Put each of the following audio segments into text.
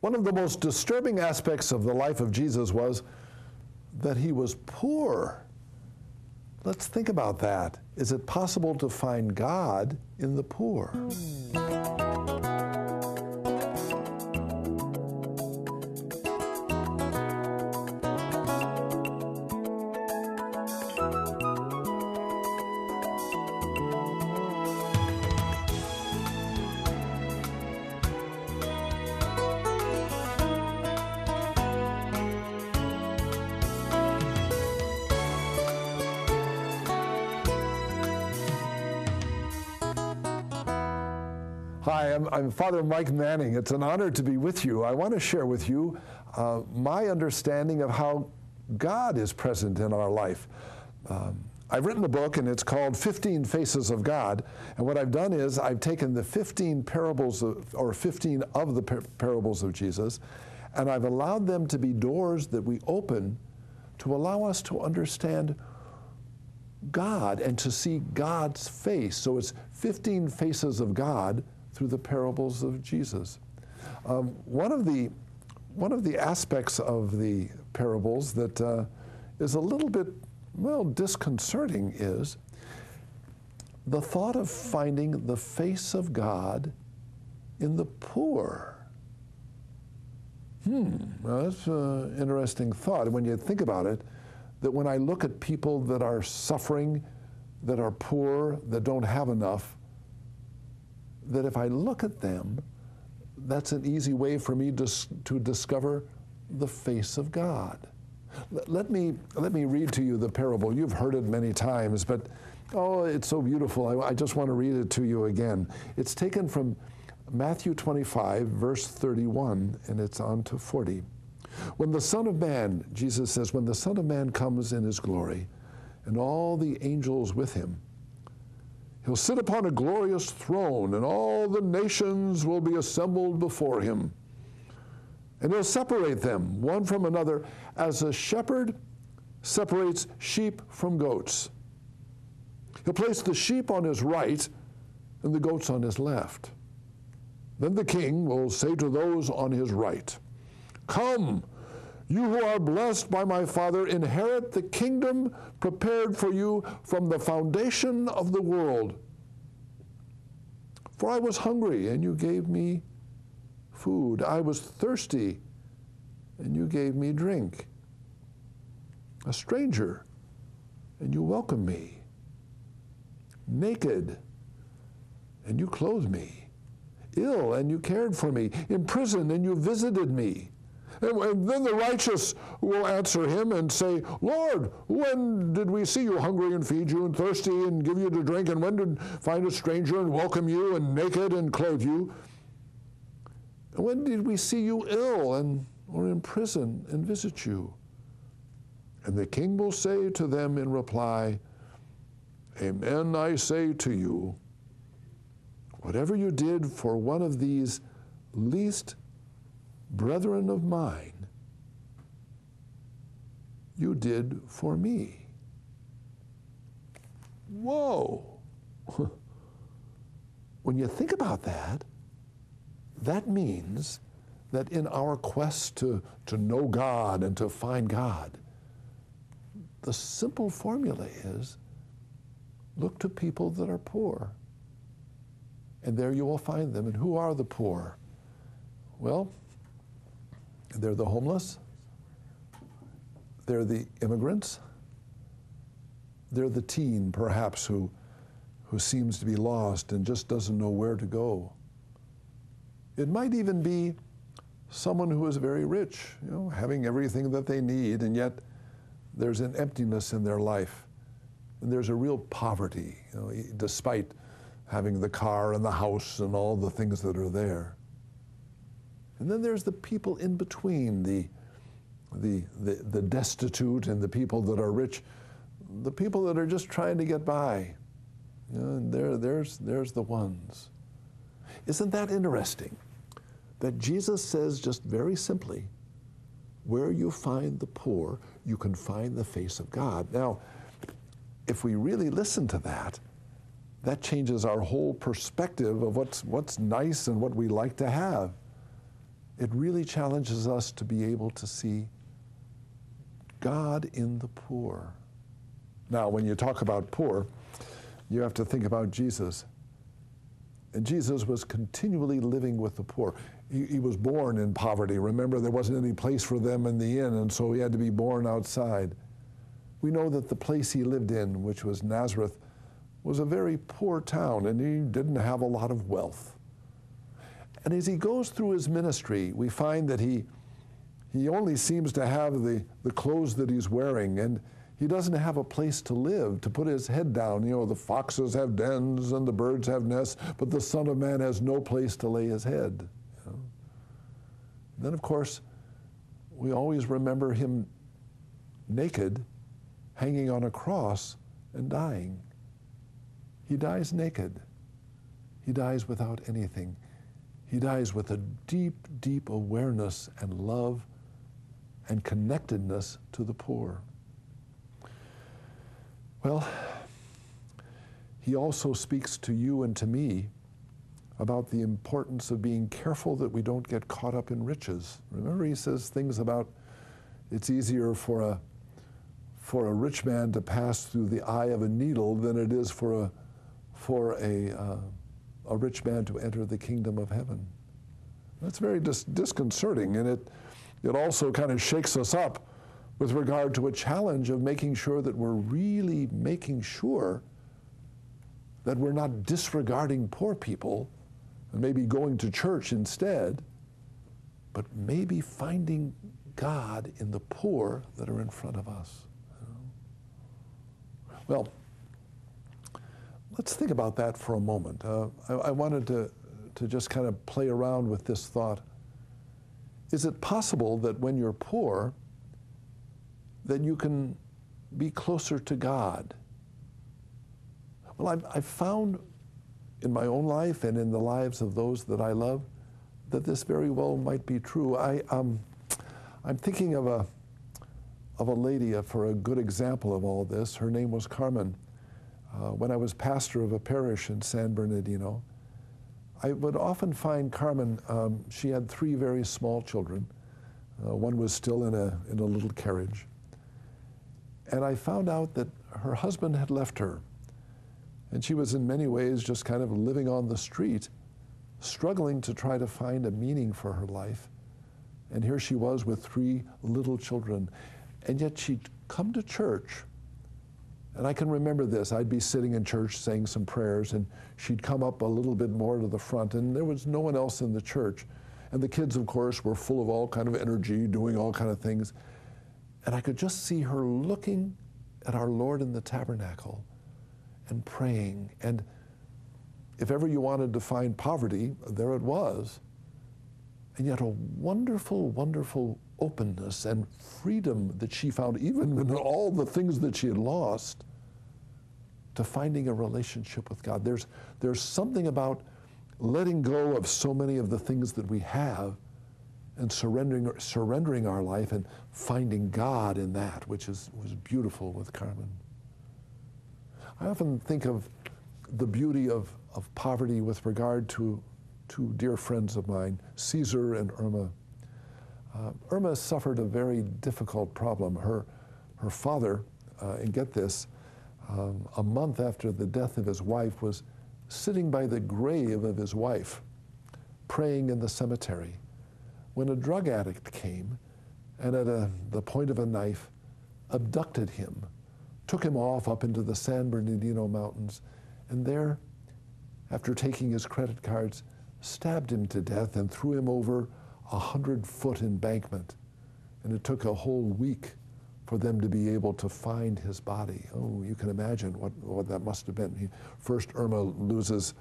One of the most disturbing aspects of the life of Jesus was that he was poor. Let's think about that. Is it possible to find God in the poor? Hi, I'm Father Mike Manning. It's an honor to be with you. I want to share with you my understanding of how God is present in our life. I've written a book, and it's called 15 Faces of God. And what I've done is I've taken the 15 parables, or 15 of the parables of Jesus, and I've allowed them to be doors that we open to allow us to understand God and to see God's face. So it's 15 faces of God through the parables of Jesus. One of the aspects of the parables that is a little bit, well, disconcerting is the thought of finding the face of God in the poor. Well, that's an interesting thought. And when you think about it, that when I look at people that are suffering, that are poor, that don't have enough, that if I look at them, that's an easy way for me to discover the face of God. Let me read to you the parable. You've heard it many times, but oh, it's so beautiful. I just want to read it to you again. It's taken from Matthew 25, verse 31, and it's on to 40. When the Son of Man, Jesus says, when the Son of Man comes in his glory, and all the angels with him, he'll sit upon a glorious throne, and all the nations will be assembled before him. And he'll separate them, one from another, as a shepherd separates sheep from goats. He'll place the sheep on his right and the goats on his left. Then the king will say to those on his right, "Come, you who are blessed by my Father, inherit the kingdom prepared for you from the foundation of the world. For I was hungry, and you gave me food. I was thirsty, and you gave me drink. A stranger, and you welcomed me. Naked, and you clothed me. Ill, and you cared for me. In prison, and you visited me." And then the righteous will answer him and say, "Lord, when did we see you hungry and feed you, and thirsty and give you to drink? And when did find a stranger and welcome you, and naked and clothe you? And when did we see you ill or in prison and visit you?" And the king will say to them in reply, "Amen, I say to you, whatever you did for one of these least brethren of mine, you did for me." Whoa. When you think about that, that means that in our quest to know God and to find God, the simple formula is look to people that are poor, and there you will find them. And who are the poor? Well, they're the homeless, they're the immigrants, they're the teen, perhaps, who seems to be lost and just doesn't know where to go. It might even be someone who is very rich, having everything that they need, and yet there's an emptiness in their life, and there's a real poverty, despite having the car and the house and all the things that are there. And then there's the people in between, the destitute and the people that are rich, the people that are just trying to get by. And there's the ones. Isn't that interesting? That Jesus says just very simply, where you find the poor, you can find the face of God. Now, if we really listen to that, that changes our whole perspective of what's nice and what we like to have. it really challenges us to be able to see God in the poor. Now, when you talk about poor, you have to think about Jesus. And Jesus was continually living with the poor. He was born in poverty. Remember, there wasn't any place for them in the inn, and so he had to be born outside. We know that the place he lived in, which was Nazareth, was a very poor town, and he didn't have a lot of wealth. And as he goes through his ministry, we find that he only seems to have the clothes that he's wearing, and he doesn't have a place to live, to put his head down. You know, the foxes have dens and the birds have nests, but the Son of Man has no place to lay his head. You know? Then, of course, we always remember him naked, hanging on a cross and dying. He dies naked. He dies without anything. He dies with a deep, deep awareness and love and connectedness to the poor. Well, he also speaks to you and to me about the importance of being careful that we don't get caught up in riches. Remember, he says things about it's easier for a rich man to pass through the eye of a needle than it is for a rich man to enter the kingdom of heaven. That's very disconcerting, and it also kind of shakes us up with regard to a challenge of making sure that we're really making sure that we're not disregarding poor people and maybe going to church instead, but maybe finding God in the poor that are in front of us. Well, let's think about that for a moment. I wanted to just kind of play around with this thought. Is it possible that when you're poor, that you can be closer to God? Well, I've found in my own life and in the lives of those that I love that this very well might be true. I'm thinking of a lady for a good example of all this. Her name was Carmen. When I was pastor of a parish in San Bernardino, I would often find Carmen, she had 3 very small children. One was still in a little carriage. And I found out that her husband had left her. And she was in many ways just kind of living on the street, struggling to try to find a meaning for her life. And here she was with 3 little children. And yet she'd come to church. And I can remember this. I'd be sitting in church saying some prayers, and she'd come up a little bit more to the front, and there was no one else in the church. And the kids, of course, were full of all kind of energy, doing all kind of things. And I could just see her looking at our Lord in the tabernacle and praying. And if ever you wanted to find poverty, there it was. And yet a wonderful, wonderful openness and freedom that she found, even in all the things that she had lost, to finding a relationship with God. There's something about letting go of so many of the things that we have and surrendering our life and finding God in that, which was beautiful with Carmen. I often think of the beauty of poverty with regard to 2 dear friends of mine, Caesar and Irma. Irma suffered a very difficult problem. Her father, and get this, a month after the death of his wife, was sitting by the grave of his wife, praying in the cemetery, when a drug addict came and at the point of a knife abducted him, took him off up into the San Bernardino mountains, and there, after taking his credit cards, stabbed him to death and threw him over a 100-foot embankment. And it took a whole week for them to be able to find his body. Oh, you can imagine what that must have been. First, Irma loses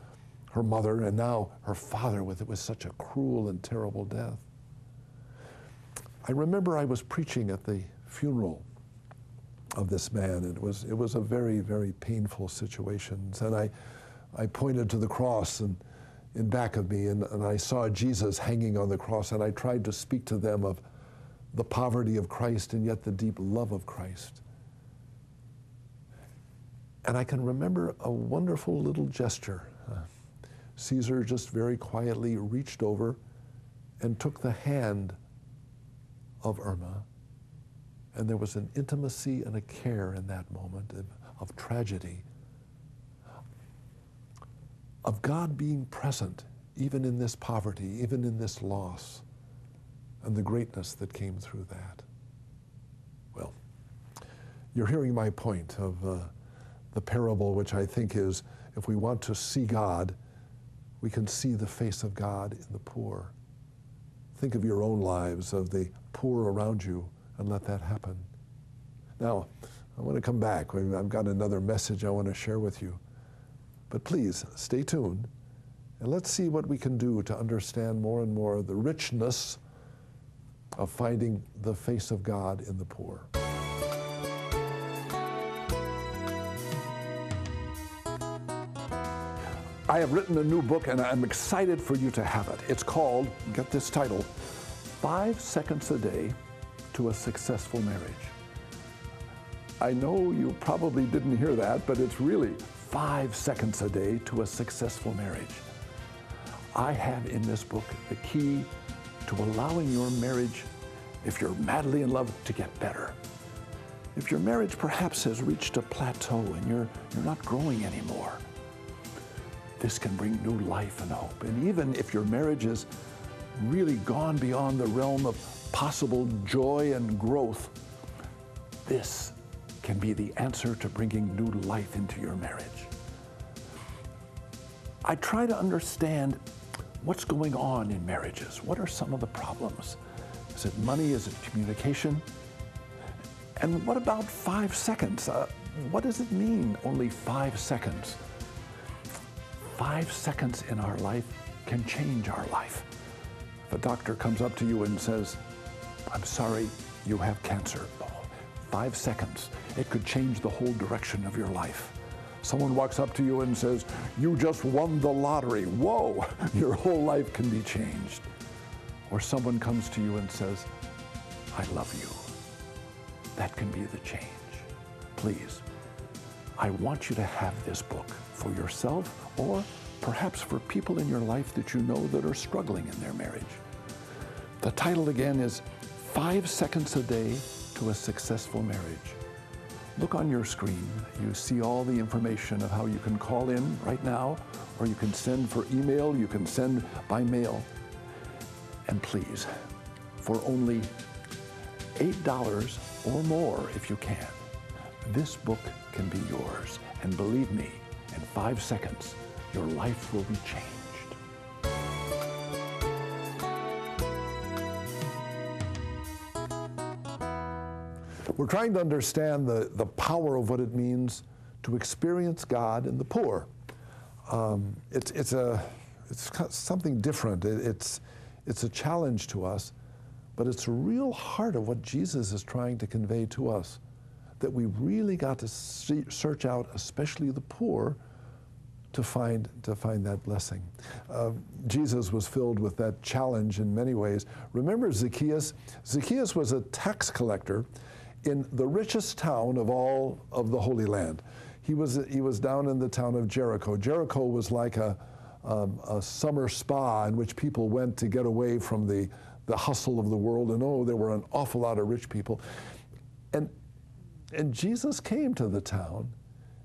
her mother, and now her father with such a cruel and terrible death. I remember I was preaching at the funeral of this man. It was a very, very painful situation. And I pointed to the cross and in back of me, and I saw Jesus hanging on the cross, and I tried to speak to them of the poverty of Christ and yet the deep love of Christ. And I can remember a wonderful little gesture. Caesar just very quietly reached over and took the hand of Irma. And there was an intimacy and a care in that moment of tragedy, of God being present, even in this poverty, even in this loss, and the greatness that came through that. Well, you're hearing my point of the parable, which I think is, if we want to see God, we can see the face of God in the poor. Think of your own lives, of the poor around you, and let that happen. Now, I want to come back. I've got another message I want to share with you. But please, stay tuned, and let's see what we can do to understand more and more the richness of finding the face of God in the poor. I have written a new book, and I'm excited for you to have it. It's called, get this title, 5 Seconds a Day to a Successful Marriage. I know you probably didn't hear that, but it's really 5 seconds a day to a successful marriage. I have in this book the key to allowing your marriage, if you're madly in love, to get better. If your marriage perhaps has reached a plateau and you're not growing anymore, this can bring new life and hope. And even if your marriage is really gone beyond the realm of possible joy and growth, this can be the answer to bringing new life into your marriage. I try to understand what's going on in marriages. What are some of the problems? Is it money? Is it communication? And what about 5 seconds? What does it mean, only 5 seconds? 5 seconds in our life can change our life. If a doctor comes up to you and says, "I'm sorry, you have cancer," 5 seconds, it could change the whole direction of your life. Someone walks up to you and says, "You just won the lottery." Whoa, your whole life can be changed. Or someone comes to you and says, "I love you." That can be the change. Please, I want you to have this book for yourself, or perhaps for people in your life that you know that are struggling in their marriage. The title again is 5 Seconds a Day to a Successful Marriage. Look on your screen. You see all the information of how you can call in right now, or you can send for email, you can send by mail. And please, for only $8 or more if you can, this book can be yours. And believe me, in 5 seconds, your life will be changed. We're trying to understand the power of what it means to experience God in the poor. It's something different. It's a challenge to us, but it's a real heart of what Jesus is trying to convey to us, that we really got to search out, especially the poor, to find that blessing. Jesus was filled with that challenge in many ways. Remember Zacchaeus? Zacchaeus was a tax collector in the richest town of all of the Holy Land. He was down in the town of Jericho. Jericho was like a summer spa in which people went to get away from the hustle of the world, and there were an awful lot of rich people. And Jesus came to the town,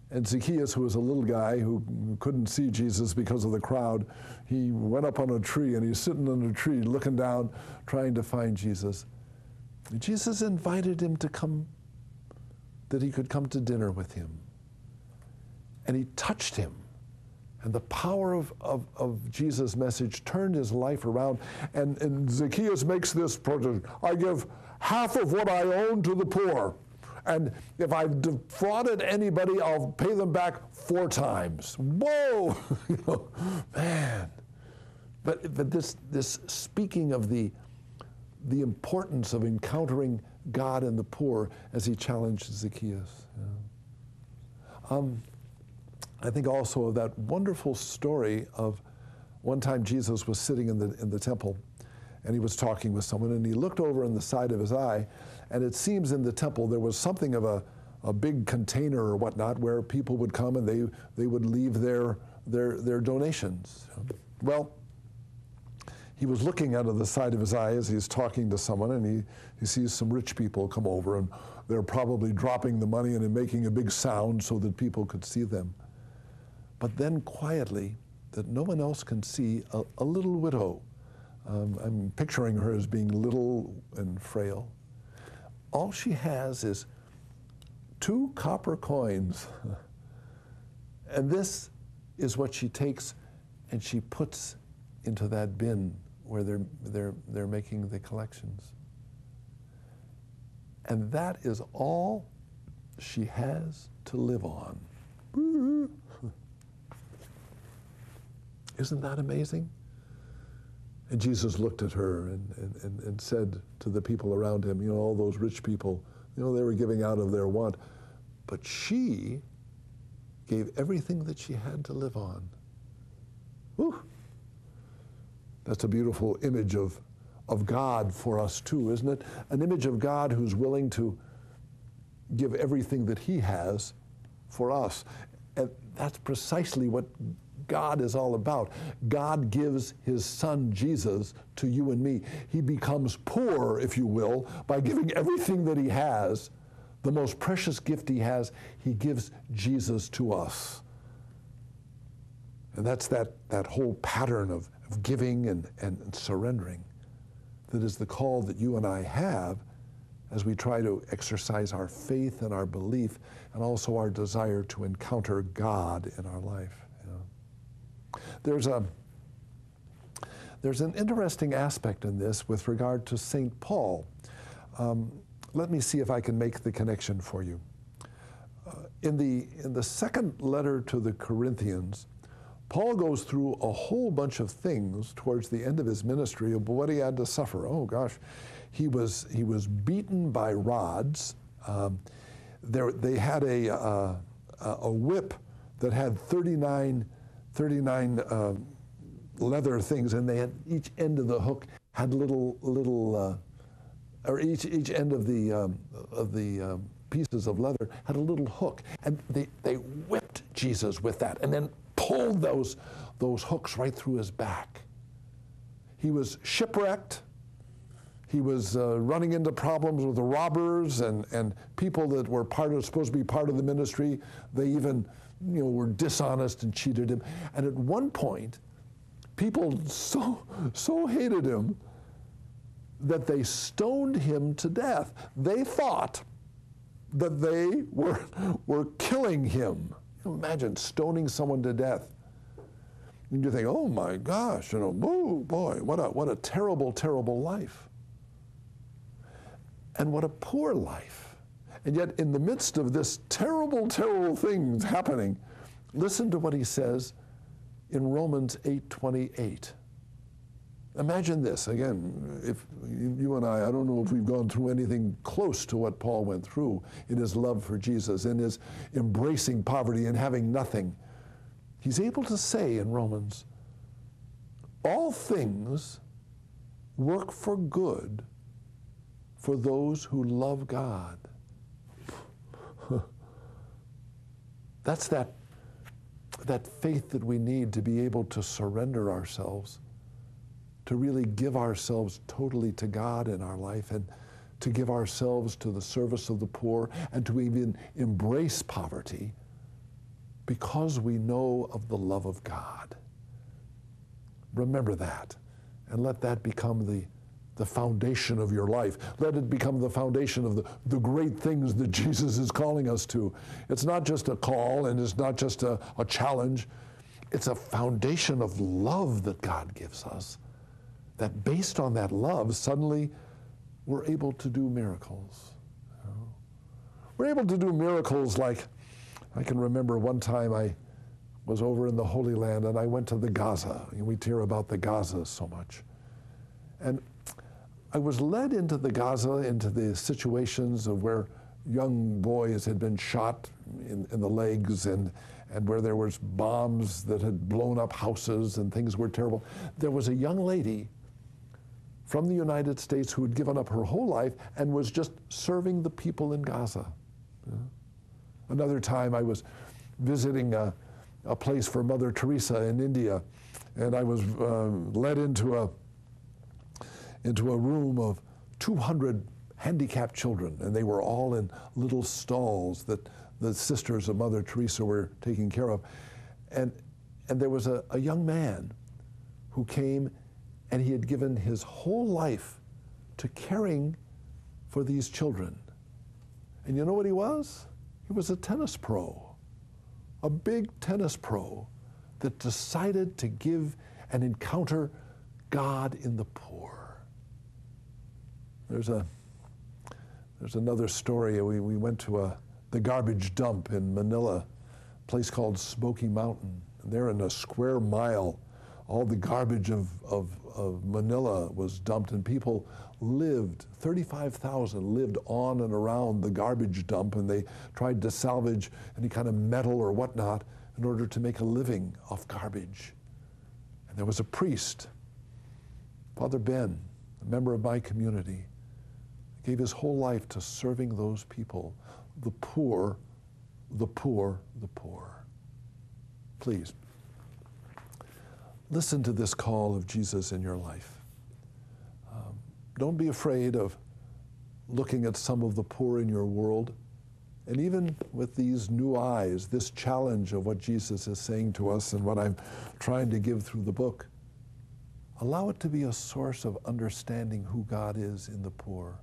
and Zacchaeus, who was a little guy who couldn't see Jesus because of the crowd, he went up on a tree, and he's sitting on a tree looking down, trying to find Jesus. And Jesus invited him to come, that he could come to dinner with him. And he touched him. And the power of Jesus' message turned his life around. And Zacchaeus makes this protest: "I give half of what I own to the poor. And if I've defrauded anybody, I'll pay them back 4 times. Whoa! Man. But this speaking of the importance of encountering God in the poor as he challenged Zacchaeus. I think also of that wonderful story of one time Jesus was sitting in the temple, and he was talking with someone, and he looked over in the side of his eye, and it seems in the temple there was something of a big container or whatnot where people would come and they would leave their donations. Well, he was looking out of the side of his eye as he's talking to someone, and he sees some rich people come over, and they're probably dropping the money and making a big sound so that people could see them. But then quietly, that no one else can see, a little widow. I'm picturing her as being little and frail. All she has is 2 copper coins. And this is what she takes and she puts into that bin where they're making the collections. And that is all she has to live on. Isn't that amazing? And Jesus looked at her and said to the people around him, all those rich people, they were giving out of their want. But she gave everything that she had to live on. Whew. That's a beautiful image of God for us too, isn't it? An image of God who's willing to give everything that he has for us. And that's precisely what God is all about. God gives his son Jesus to you and me. He becomes poor, if you will, by giving everything that he has. The most precious gift he has, he gives Jesus to us. And that's that whole pattern of giving and surrendering that is the call that you and I have as we try to exercise our faith and our belief and also our desire to encounter God in our life. There's an interesting aspect in this with regard to St. Paul. Let me see if I can make the connection for you. In the second letter to the Corinthians, Paul goes through a whole bunch of things towards the end of his ministry of what he had to suffer. Oh gosh, he was beaten by rods. They had a whip that had 39 leather things, and they had each end of the hook had or each end of the pieces of leather had a little hook, and they whipped Jesus with that, and then pulled those hooks right through his back. He was shipwrecked. He was running into problems with the robbers and people that were supposed to be part of the ministry. They even were dishonest and cheated him. And at one point, people so hated him that they stoned him to death. They thought that they were killing him. Imagine stoning someone to death. And you think, oh my gosh, oh boy, what a terrible, terrible life. And what a poor life. And yet in the midst of this terrible, terrible things happening, listen to what he says in Romans 8:28. Imagine this, again, if you and I don't know if we've gone through anything close to what Paul went through in his love for Jesus, in his embracing poverty and having nothing. He's able to say in Romans, all things work for good for those who love God. That's that faith that we need to be able to surrender ourselves, to really give ourselves totally to God in our life, and to give ourselves to the service of the poor, and to even embrace poverty because we know of the love of God. Remember that, and let that become the foundation of your life. Let it become the foundation of the great things that Jesus is calling us to. It's not just a call, and it's not just a challenge. It's a foundation of love that God gives us, that based on that love, suddenly we're able to do miracles. We're able to do miracles like, I can remember one time I was over in the Holy Land and I went to the Gaza. We hear about the Gaza so much. And I was led into the Gaza, into the situations of where young boys had been shot in the legs and where there was bombs that had blown up houses and things were terrible. There was a young lady from the United States who had given up her whole life and was just serving the people in Gaza. Another time I was visiting a place for Mother Teresa in India, and I was led into into a room of 200 handicapped children, and they were all in little stalls that the sisters of Mother Teresa were taking care of. And there was a young man who came, and he had given his whole life to caring for these children. And you know what he was? He was a tennis pro, a big tennis pro that decided to give and encounter God in the poor. There's another story. We went to the garbage dump in Manila, a place called Smoky Mountain. And there in a square mile, all the garbage of Manila was dumped, and people lived, 35,000 lived on and around the garbage dump, and they tried to salvage any kind of metal or whatnot in order to make a living off garbage. And there was a priest, Father Ben, a member of my community, gave his whole life to serving those people, the poor, the poor, the poor. Please, listen to this call of Jesus in your life. Don't be afraid of looking at some of the poor in your world, and even with these new eyes, this challenge of what Jesus is saying to us and what I'm trying to give through the book, allow it to be a source of understanding who God is in the poor.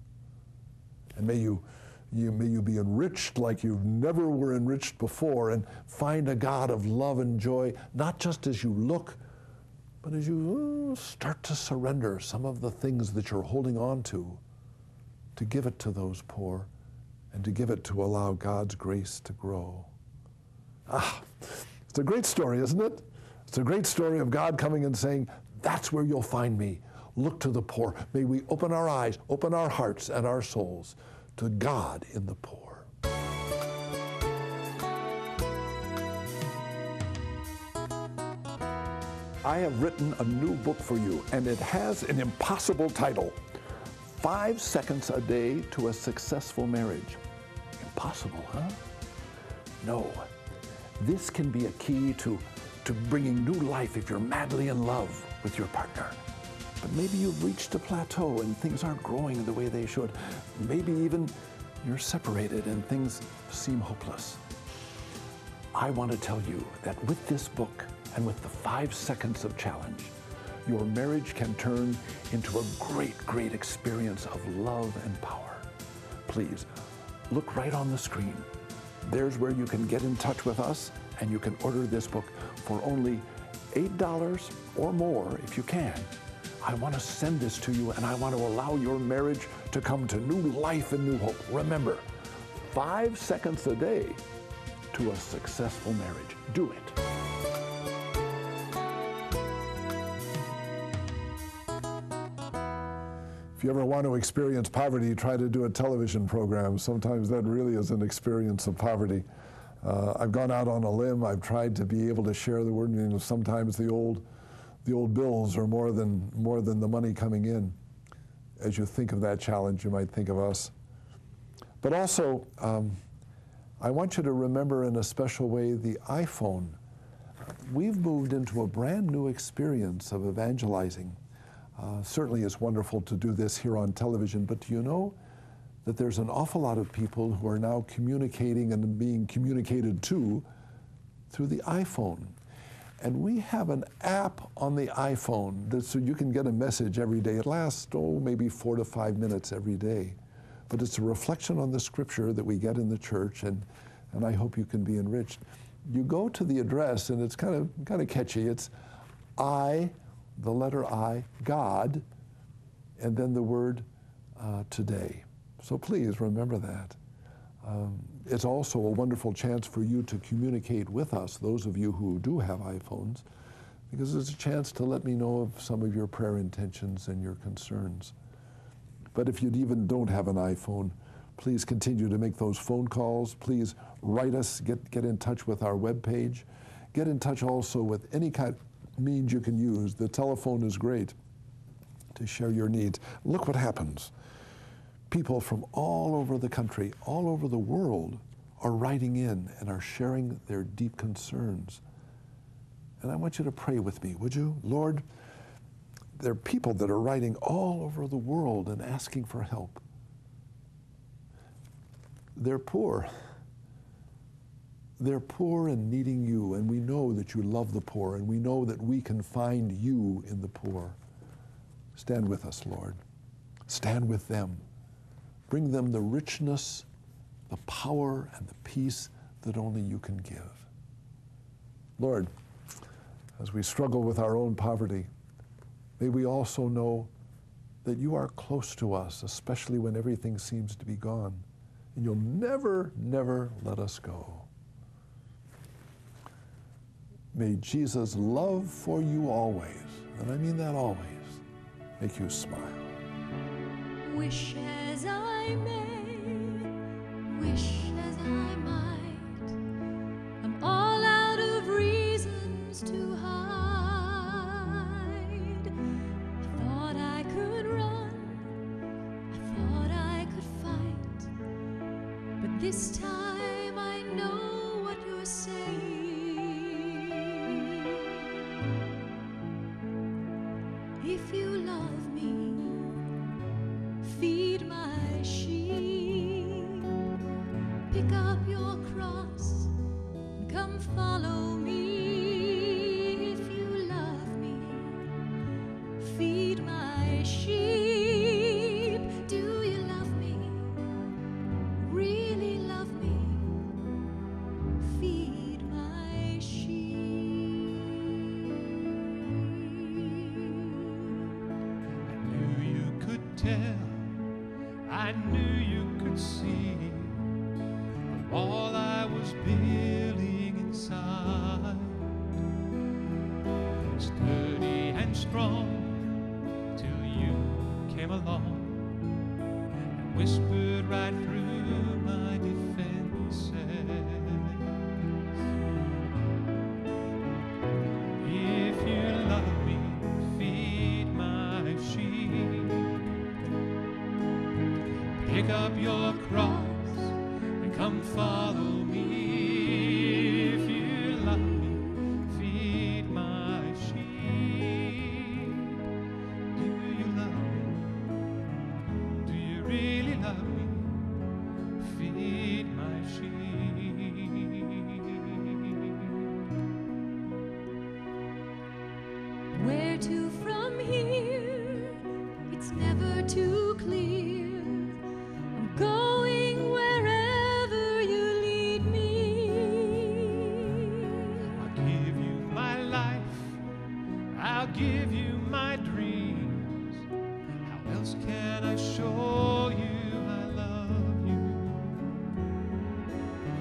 And may you be enriched like you never were enriched before, and find a God of love and joy, not just as you look, but as you start to surrender some of the things that you're holding on to give it to those poor, and to give it to allow God's grace to grow. It's a great story, isn't it? It's a great story of God coming and saying, that's where you'll find me. Look to the poor. May we open our eyes, open our hearts and our souls to God in the poor. I have written a new book for you, and it has an impossible title, 5 Seconds a Day to a Successful Marriage. Impossible, huh? No. This can be a key to bringing new life if you're madly in love with your partner. But maybe you've reached a plateau and things aren't growing the way they should. Maybe even you're separated and things seem hopeless. I want to tell you that with this book and with the 5 seconds of challenge, your marriage can turn into a great, great experience of love and power. Please, look right on the screen. There's where you can get in touch with us, and you can order this book for only $8 or more if you can. I want to send this to you, and I want to allow your marriage to come to new life and new hope. Remember, 5 seconds a day to a successful marriage. Do it. If you ever want to experience poverty, try to do a television program. Sometimes that really is an experience of poverty. I've gone out on a limb. I've tried to be able to share the word. Sometimes the old bills are more than the money coming in. As you think of that challenge, you might think of us. But also, I want you to remember in a special way the iPhone. We've moved into a brand new experience of evangelizing. Certainly it's wonderful to do this here on television, but do you know that there's an awful lot of people who are now communicating and being communicated to through the iPhone? And we have an app on the iPhone so you can get a message every day. It lasts, maybe 4 to 5 minutes every day. But it's a reflection on the scripture that we get in the church, and I hope you can be enriched. You go to the address, and it's kind of catchy. It's the letter I, God, and then the word today. So please remember that. It's also a wonderful chance for you to communicate with us, those of you who do have iPhones, because it's a chance to let me know of some of your prayer intentions and your concerns. But if you even don't have an iPhone, please continue to make those phone calls. Please write us, get in touch with our webpage. Get in touch also with any kind of means you can use. The telephone is great to share your needs. Look what happens. People from all over the country, all over the world, are writing in and are sharing their deep concerns. And I want you to pray with me, would you? Lord, there are people that are writing all over the world and asking for help. They're poor. They're poor and needing you, and we know that you love the poor, and we know that we can find you in the poor. Stand with us, Lord. Stand with them. Bring them the richness, the power, and the peace that only you can give. Lord, as we struggle with our own poverty, may we also know that you are close to us, especially when everything seems to be gone, and you'll never, never let us go. May Jesus' love for you always, and I mean that always, make you smile. Wish as I may, wish as I might, I'm all out of reasons to hide. I thought I could run, I thought I could fight, but this time I know what you're saying. If you love me, feed my sheep, pick up your cross and come follow me. If you love me, feed my sheep. Do you love me? Really love me? Feed my sheep. I knew you could see the wall I was building inside, sturdy and strong, till you came along and whispered right through my defenses. If you love me, feed my sheep, pick up your cross and come follow me. If you love me, feed my sheep. Do you love me? Do you really love me? Feed my sheep. Where to from here? It's never too clear. I'm going wherever you lead me. I'll give you my life, I'll give you my dreams. How else can I show you I love you?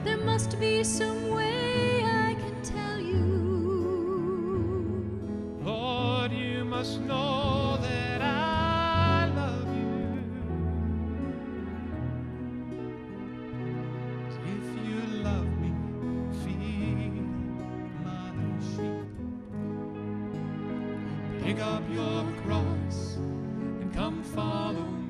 There must be some way I can tell you. Lord, you must know that I love you. If you love me, feed my sheep. Pick up your cross and come follow me.